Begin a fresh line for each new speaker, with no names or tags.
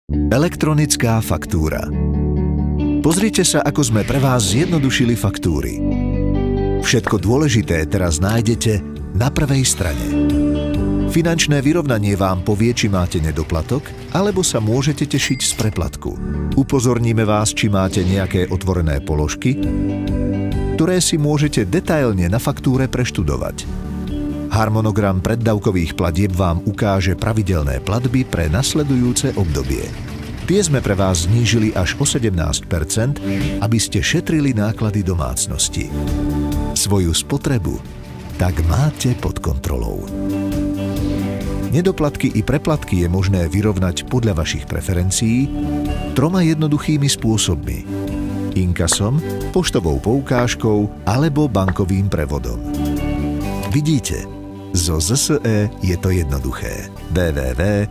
Elektronická faktúra. Pozrite sa, ako sme pre vás zjednodušili faktúry. Všetko dôležité teraz nájdete na prvej strane. Finančné vyrovnanie vám povie, či máte nedoplatok, alebo sa môžete tešiť z preplatku. Upozorníme vás, či máte nejaké otvorené položky, ktoré si môžete detailne na faktúre preštudovať. Harmonogram preddavkových platieb vám ukáže pravidelné platby pre nasledujúce obdobie. Tie sme pre vás znížili až o 17%, aby ste šetrili náklady domácnosti. Svoju spotrebu tak máte pod kontrolou. Nedoplatky i preplatky je možné vyrovnať podľa vašich preferencií 3 jednoduchými spôsobmi: inkasom, poštovou poukážkou alebo bankovým prevodom. Vidíte, zo ZSE je to jednoduché. www.zse.sk